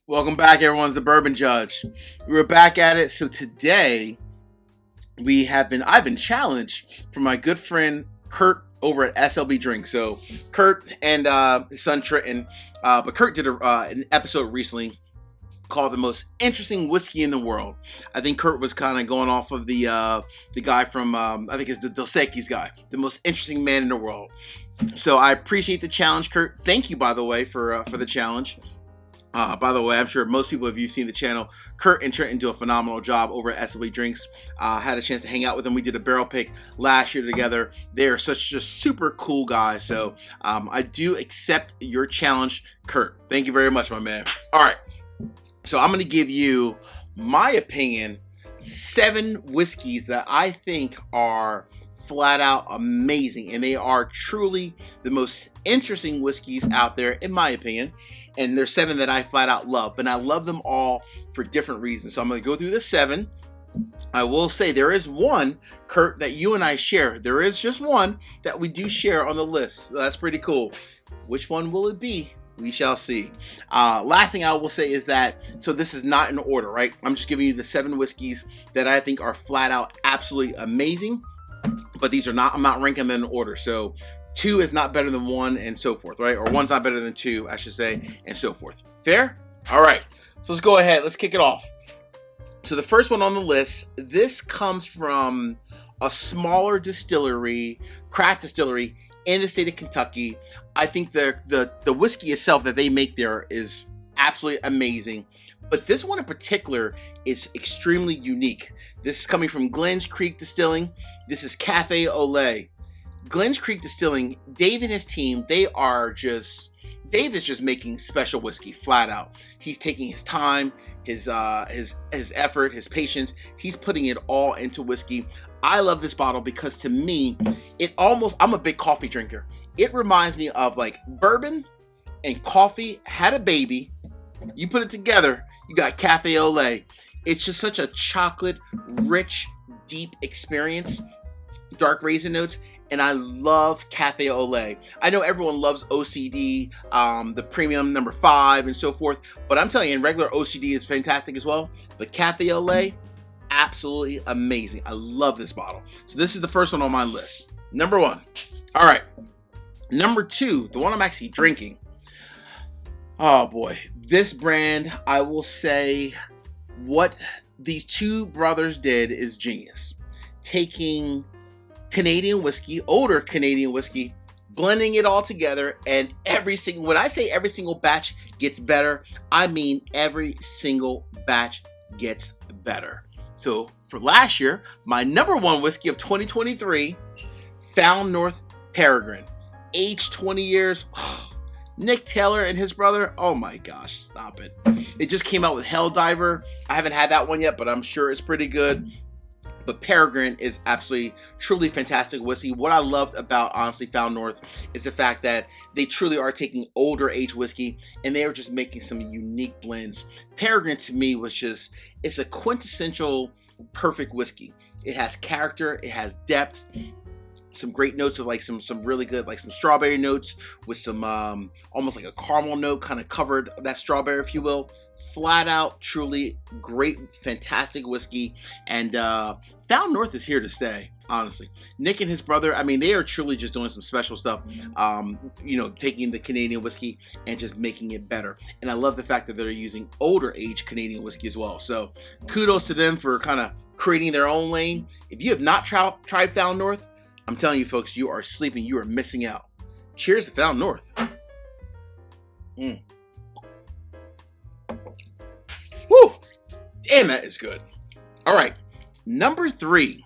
Welcome back, everyone. It's the Bourbon Judge. We're back at it. So today I've been challenged from my good friend Kurt over at SLB Drink. So Kurt and his son Trenton, but Kurt did an episode recently called "The Most Interesting Whiskey in the World." I think Kurt was kind of going off of the guy from I think it's the Dos Equis guy, the most interesting man in the world. So I appreciate the challenge, Kurt. Thank you, by the way, for the challenge. By the way, I'm sure most people, if you've seen the channel, Kurt and Trenton do a phenomenal job over at SLB Drinks. Had a chance to hang out with them. We did a barrel pick last year together. They are such just super cool guys. So I do accept your challenge, Kurt. Thank you very much, my man. All right. So I'm going to give you my opinion, 7 whiskeys that I think are flat out amazing, and they are truly the most interesting whiskeys out there, in my opinion. And there's 7 that I flat out love, and I love them all for different reasons. So I'm going to go through the 7. I will say there is one, Kurt, that you and I share. There is just one that we do share on the list. So that's pretty cool. Which one will it be? We shall see. Last thing I will say is that, so this is not in order, right? I'm just giving you the 7 whiskeys that I think are flat out absolutely amazing. But these are not, I'm not ranking them in order. So 2 is not better than 1 and so forth, right? Or 1's not better than 2, I should say, and so forth. Fair? All right. So let's go ahead. Let's kick it off. So the first one on the list, this comes from a smaller distillery, craft distillery in the state of Kentucky. I think the whiskey itself that they make there is absolutely amazing. But this one in particular is extremely unique. This is coming from Glens Creek Distilling. This is Cafe Olay. Glens Creek Distilling, Dave and his team, Dave is just making special whiskey, flat out. He's taking his time, his effort, his patience. He's putting it all into whiskey. I love this bottle because to me, I'm a big coffee drinker. It reminds me of like bourbon and coffee had a baby. You put it together, you got Cafe Olay. It's just such a chocolate, rich, deep experience. Dark raisin notes, and I love Cafe Olay. I know everyone loves OCD, the premium number 5 and so forth, but I'm telling you, regular OCD is fantastic as well. But Cafe Olay, absolutely amazing. I love this bottle. So this is the first one on my list. Number 1. All right. Number 2, the one I'm actually drinking. Oh boy, this brand, I will say, what these 2 brothers did is genius. Taking Canadian whiskey, older Canadian whiskey, blending it all together, and when I say every single batch gets better, I mean every single batch gets better. So for last year, my number 1 whiskey of 2023, Found North Peregrine, aged 20 years. Nick Taylor and his brother, oh my gosh, stop it. It just came out with Helldiver. I haven't had that one yet, but I'm sure it's pretty good. But Peregrine is absolutely, truly fantastic whiskey. What I loved about, honestly, Found North is the fact that they truly are taking older age whiskey and they are just making some unique blends. Peregrine to me it's a quintessential perfect whiskey. It has character, it has depth, some great notes of like some really good, like some strawberry notes with some almost like a caramel note kind of covered that strawberry, if you will. Flat out, truly great, fantastic whiskey. And Found North is here to stay, honestly. Nick and his brother, I mean, they are truly just doing some special stuff, taking the Canadian whiskey and just making it better. And I love the fact that they're using older age Canadian whiskey as well. So kudos to them for kind of creating their own lane. If you have not tried Found North, I'm telling you folks, you are sleeping. You are missing out. Cheers to Found North. Woo! Damn, that is good. All right, number 3.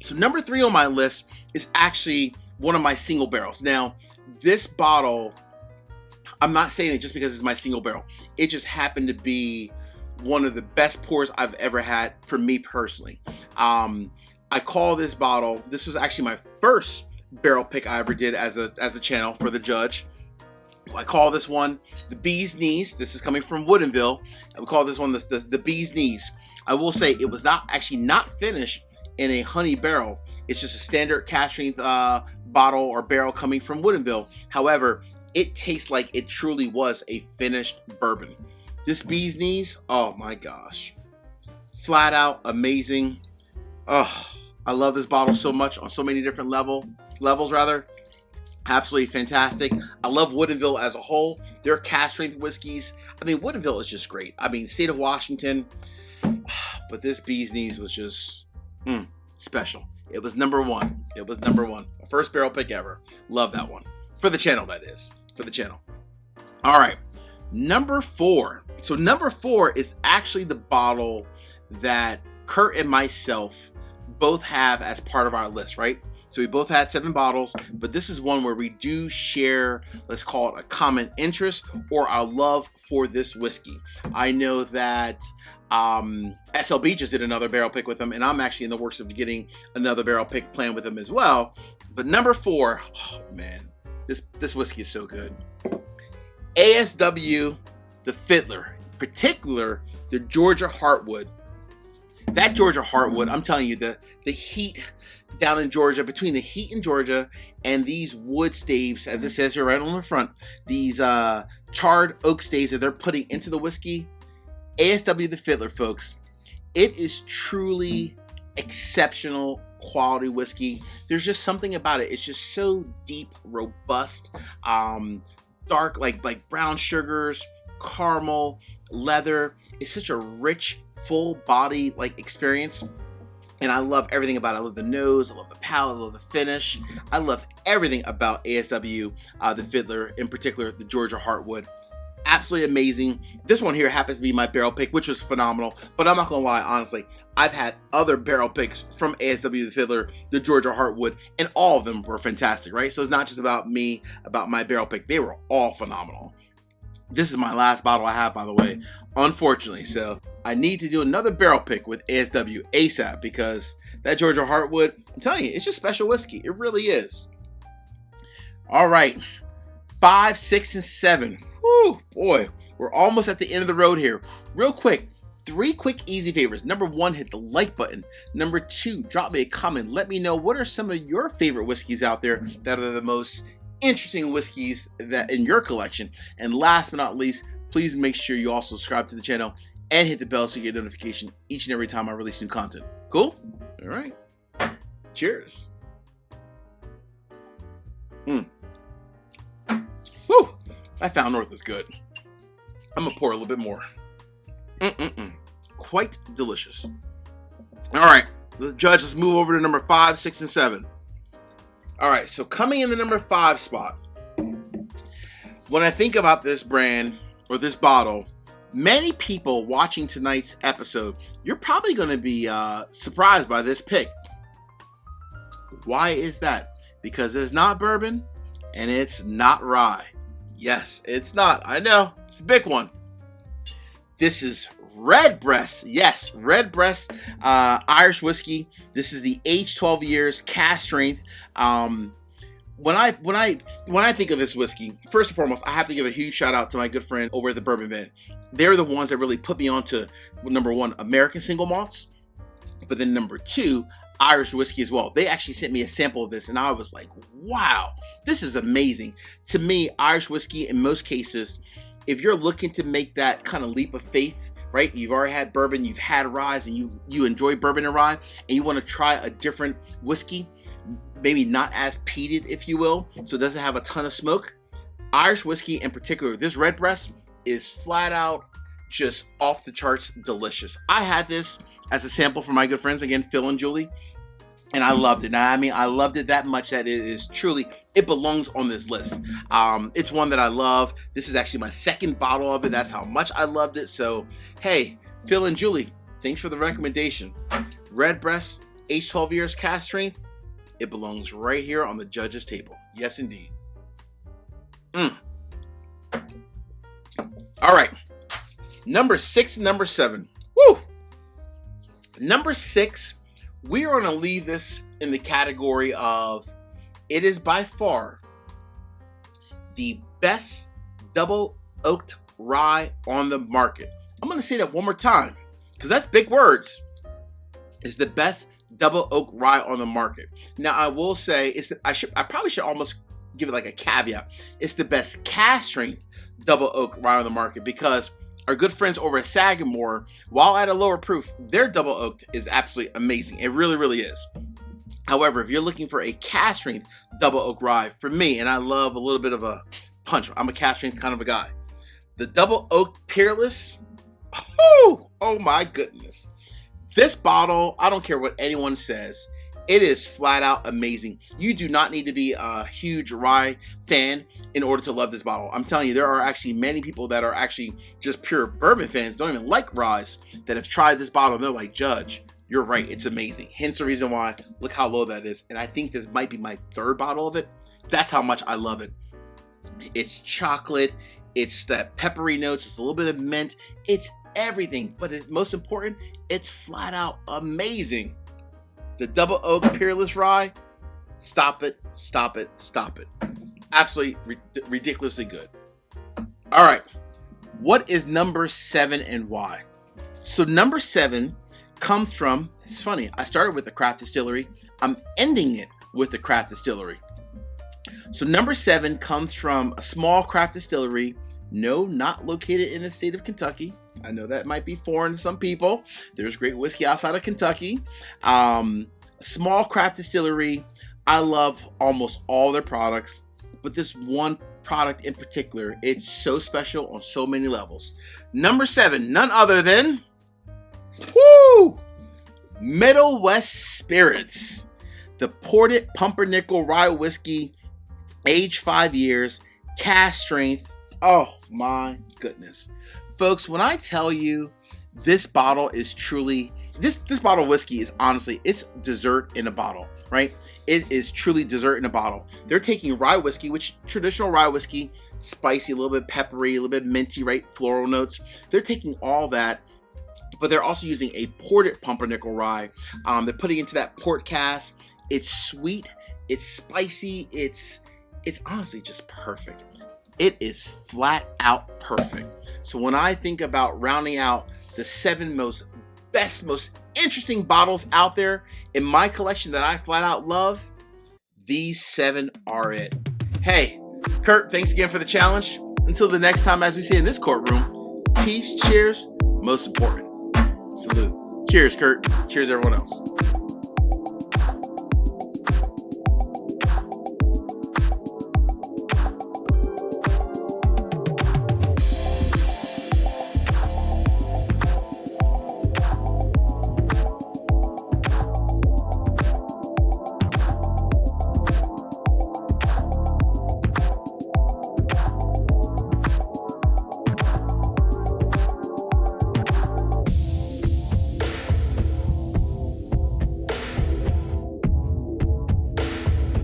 So number 3 on my list is actually one of my single barrels. Now, this bottle, I'm not saying it just because it's my single barrel. It just happened to be one of the best pours I've ever had for me personally. I call this bottle, this was actually my first barrel pick I ever did as a channel for the Judge. I call this one the Bee's Knees. This is coming from Woodinville. We call this one the Bee's Knees. I will say it was not finished in a honey barrel. It's just a standard cask strength bottle or barrel coming from Woodinville. However, it tastes like it truly was a finished bourbon. This bee's knees, oh my gosh. Flat out amazing. Oh, I love this bottle so much on so many different levels rather. Absolutely fantastic. I love Woodinville as a whole. Their cast strength whiskeys. I mean, Woodinville is just great. I mean, state of Washington. But this bee's knees was just special. It was number one. It was number one. My first barrel pick ever. Love that one. For the channel, that is. For the channel. All right. Number 4. So number 4 is actually the bottle that Kurt and myself both have as part of our list, right? So we both had 7 bottles, but this is one where we do share, let's call it a common interest or our love for this whiskey. I know that SLB just did another barrel pick with them, and I'm actually in the works of getting another barrel pick planned with them as well. But number 4, oh man, this whiskey is so good. ASW, the Fiddler, in particular, the Georgia Hartwood. That Georgia Hartwood, I'm telling you, the heat down in Georgia, between the heat in Georgia and these wood staves, as it says here right on the front, these charred oak staves that they're putting into the whiskey, ASW the Fiddler, folks, it is truly exceptional quality whiskey. There's just something about it. It's just so deep, robust, dark, like brown sugars, caramel, leather. It's such a rich, full body like experience. And I love everything about it. I love the nose, I love the palate, I love the finish. I love everything about ASW, the Fiddler, in particular, the Georgia Hartwood. Absolutely amazing. This one here happens to be my barrel pick, which was phenomenal. But I'm not gonna lie, honestly, I've had other barrel picks from ASW, the Fiddler, the Georgia Hartwood, and all of them were fantastic, right? So it's not just about me, about my barrel pick. They were all phenomenal. This is my last bottle I have, by the way, unfortunately. So I need to do another barrel pick with ASW ASAP because that Georgia Hartwood, I'm telling you, it's just special whiskey. It really is. All right, 5, 6, and 7. Whew, boy, we're almost at the end of the road here. Real quick, 3 quick easy favors. Number 1, hit the like button. Number 2, drop me a comment. Let me know what are some of your favorite whiskeys out there that are the most interesting whiskeys that in your collection. And last but not least, please make sure you also subscribe to the channel and hit the bell so you get notification each and every time I release new content. Cool? All right. Cheers. Woo! That Found North is good. I'm gonna pour a little bit more. Quite delicious. All right, the judge, let's move over to number 5, 6, and 7. All right, so coming in the number 5 spot, when I think about this brand or this bottle, many people watching tonight's episode, you're probably going to be surprised by this pick. Why is that? Because it's not bourbon and it's not rye. Yes, it's not. I know. It's a big one. This is Redbreast. Yes, Redbreast Irish whiskey. This is the aged 12 years, cast strength. When I think of this whiskey, first and foremost, I have to give a huge shout out to my good friend over at the Bourbon Judge. They're the ones that really put me on to, number 1, American single malts, but then number 2, Irish whiskey as well. They actually sent me a sample of this and I was like, wow, this is amazing. To me, Irish whiskey, in most cases, if you're looking to make that kind of leap of faith, right? You've already had bourbon, you've had rye, and you enjoy bourbon and rye, and you want to try a different whiskey, maybe not as peated, if you will, so it doesn't have a ton of smoke. Irish whiskey in particular, this Redbreast is flat out just off the charts delicious. I had this as a sample for my good friends, again, Phil and Julie, and I loved it. Now, I mean, I loved it that much that it is truly, it belongs on this list. It's one that I love. This is actually my 2nd bottle of it. That's how much I loved it. So, hey, Phil and Julie, thanks for the recommendation. Redbreast, aged 12 years, cast strength. It belongs right here on the judge's table. Yes, indeed. All right. Number 6, number 7. Woo! Number 6, we are going to leave this in the category of, it is by far the best double oaked rye on the market. I'm going to say that one more time because that's big words. It's the best double oak rye on the market. Now, I will say I probably should almost give it like a caveat. It's the best cast strength double oak rye on the market because our good friends over at Sagamore, while at a lower proof, their double oaked is absolutely amazing. It really, really is. However, if you're looking for a cask strength double oak rye, for me, and I love a little bit of a punch, I'm a cask strength kind of a guy. The double oak Peerless, oh my goodness. This bottle, I don't care what anyone says, it is flat out amazing. You do not need to be a huge rye fan in order to love this bottle. I'm telling you, there are actually many people that are actually just pure bourbon fans, don't even like ryes, that have tried this bottle and they're like, Judge, you're right, it's amazing. Hence the reason why, look how low that is. And I think this might be my third bottle of it. That's how much I love it. It's chocolate, it's that peppery notes, it's a little bit of mint, it's everything. But it's most important, it's flat out amazing. The double oak Peerless rye, stop it, stop it, stop it. Absolutely ridiculously good. All right, what is number 7 and why? So number 7 comes from, it's funny, I started with a craft distillery, I'm ending it with a craft distillery. So number 7 comes from a small craft distillery, no, not located in the state of Kentucky. I know that might be foreign to some people. There's great whiskey outside of Kentucky. A small craft distillery. I love almost all their products, but this one product in particular, it's so special on so many levels. Number 7, none other than Middle West Spirits. The Ported Pumpernickel Rye Whiskey, aged 5 years, cask strength. Oh my goodness. Folks, when I tell you this bottle is truly, this bottle of whiskey is honestly, it's dessert in a bottle, right? It is truly dessert in a bottle. They're taking rye whiskey, which traditional rye whiskey, spicy, a little bit peppery, a little bit minty, right? Floral notes. They're taking all that, but they're also using a ported pumpernickel rye. They're putting it into that port cask. It's sweet, it's spicy, it's honestly just perfect. It is flat out perfect. So when I think about rounding out the 7 most interesting bottles out there in my collection that I flat out love, these 7 are it. Hey, Kurt, thanks again for the challenge. Until the next time, as we say in this courtroom, peace, cheers, most important. Salute. Cheers, Kurt. Cheers, everyone else.